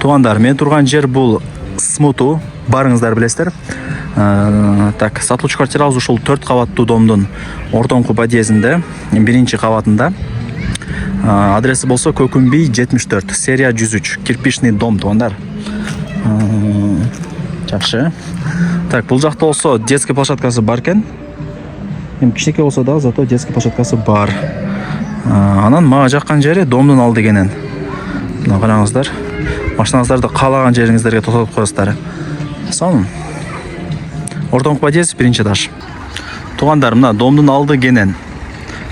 Туғандар, мен тұрған жер бұл Смуту, барыңыздар білесіздер. Так, сатылушы квартира ушул 4 қабаттуу домдун ортоңку подъездинде, биринчи кабатында. Адреси болсо Көкүмбий 74, серия 103, кирпичный дом, туғандар. Жакшы. Так, бул жакта болсо детский площадкасы бар экен. Кичинекей болсо да, зато детский площадкасы бар. Анан мага жаккан жери домдун алды экенин. Мына караңыздар. Машинаңыздарды каалаган жериңиздерге токтотуп коесуздар. Сонун. Ортоңку подъезд, биринчи этаж. Тугандар, мына домдун алды кенен.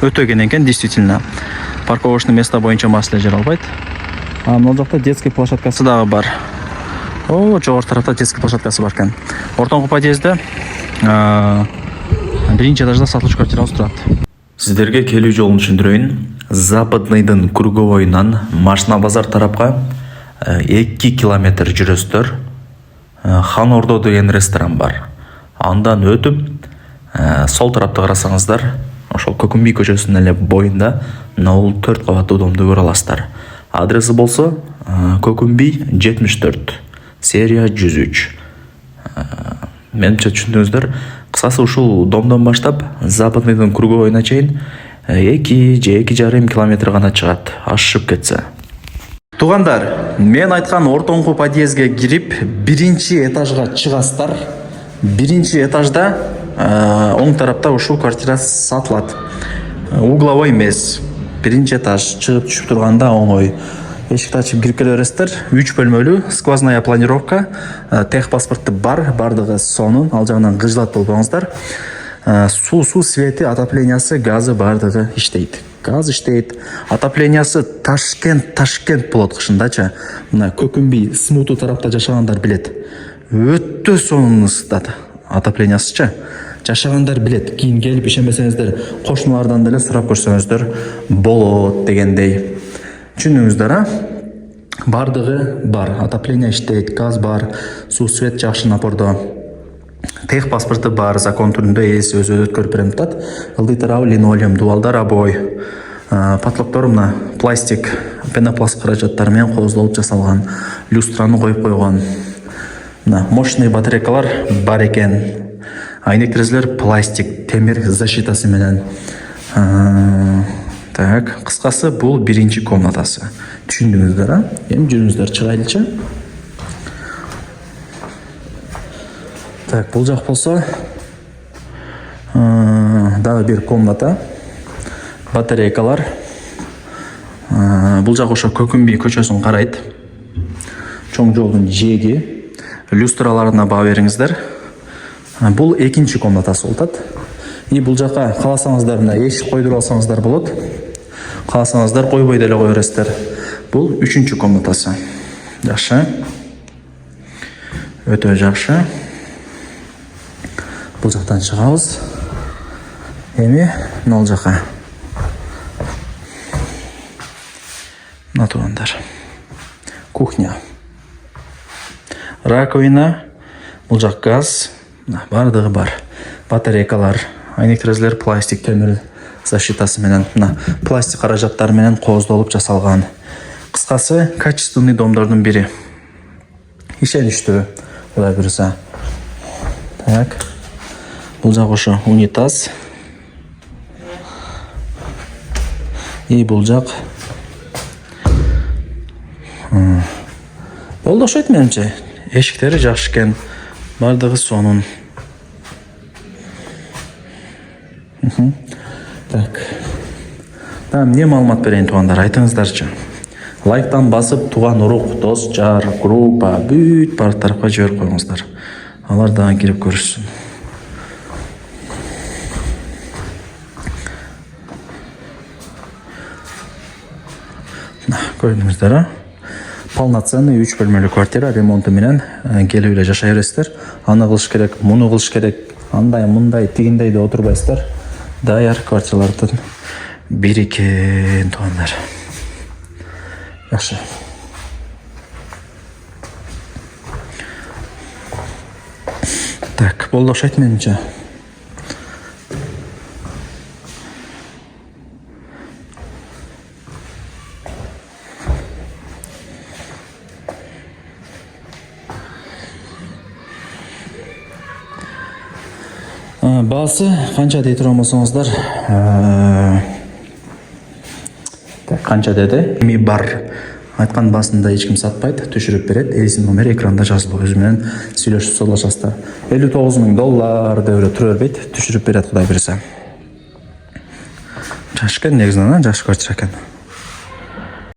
Өтө кенен экен, действительно. Парковочный место боюнча маселе жер албайт. Мына жакта детский площадкасы дагы бар. Жогору тарапта детский площадкасы бар экен. Ортоңку подъездде биринчи этажда сатылуучу квартирабыз турат. Сиздерге келүү жолун түшүндүрөйүн. Западныйдын круговойунан Машина базар тарапка 2 километр жүрөсүздөр. Хан Ордо деген ресторан бар. Андан өтүп, сол тарапта карасаңыздар, ошол Көкүмбий көчөсүнүн эле боюнда бул 4 кабаттуу домду көрө аласыздар. Адреси болсо Көкүмбий 74, серия 103. Менимче түшүндүңүздөр. Кысасы ушул домдон баштап Западныйдын круговойуна чейин 2-2,5 километр гана чыгат, ашып кетсе. Тугандар, мен айткан ортоңку подъездге кирип, биринчи этажга чыгасыздар. Биринчи этажда оң тарапта ушул квартира сатылат. Угловой эмес, биринчи этаж, чыгып түшүп турганда оңой. Эшикти ачып кирип келе бересиздер. 3 бөлмөлүү, сквозная планировка, техпаспортту бар, бардыгы сонун, ал жагынан кыжылат болбоңуздар. Суу свети, отоплениясы, газы бардыгы иштейт. Газ иштейт. Отоплениясы Ташкент болот кышындачы. Мына Көкүмбий, Смуту тарапта жашагандар билет. Өтө сонун ысытат. Отоплениясычы. Жашагандар билет. Кийин келип ишенбесеңиздер, кошуналардан деле сурап көрсөңүздөр болот дегендей. Түшүндүңүздөр, бардыгы бар. Отопление иштейт, газ бар, суу свет жакшы напордо. Техпаспорты бар, закон түрүндө ээси өзү өткөрүп берем атат. Ылдый тарабы линолеум, дубалдар обой. Потолоктор мына пластик, пенопласт каражаттары менен кооздолуп жасалган. Люстраны коюп койгон. Мына мощный батарейкалар бар экен. Айнек терезелер пластик, темир защитасы менен. Так, кыскасы бул биринчи комнатасы. Түшүндүңүздөр, эми жүрүңүздөр, чыгайлычы. Так, бул жак болсо дагы бир комната. Батарейкалар. Бул жак ошо Көкүмбий көчөсүн карайт. Чоң жолдун жээги. Люстраларына баа бериңиздер. Бул экинчи комнатасы болот. И бул жака кааласаңыздар мына эшик койдуруп алсаңыздар болот. Кааласаңыздар койбой деле кое бересиздер. Бул үчүнчү комнатасы. Жакшы. Өтө жакшы. Бул жактан чыгабыз. Эми мына жака. Мына тугандар. Кухня. Раковина. Бул жак газ. Бардыгы бар. Батарейкалар, айнек терезелер пластик, темир защитасы менен, пластик каражаттары менен кооздолуп жасалган. Кыскасы, качественный домдордун бири. Ишеничтүү, Кудай буйруса. Так. Бул жак ошо унитаз. И бул жак болду окшойт менимче. Эшиктери жакшы экен. Бардыгы сонун. Так. Эмне маалымат берейин тугандар, айтыңыздарчы. Лайктан басып, туган урук, дос, жар, группа, бүт бар тарапка жиберип коюңуздар. Алар дагы кирип көрүшсүн. Көрдүңүздөр, полноценный 3 бөлмөлүү квартира ремонту менен келип эле жашай бересиздер. Аны кылыш керек, муну кылыш керек, андай, мындай, тигиндей деп отурбайсыздар. Даяр квартиралардын бири экен тугандар. Жакшы. Так, болду окшойт менимче. Баасы канча дей турган болсоңуздар, канча деди? Эми бар. Айткан баасында эч ким сатпайт, түшүрүп берет. Элисин номери экранда жазылып, өзү менен сүйлөшүп соолашасыздар. $59,000 деп эле тура бербейт, түшүрүп берет Кудай буйруса. Жаш экен негизинен, жаш көрчү экен.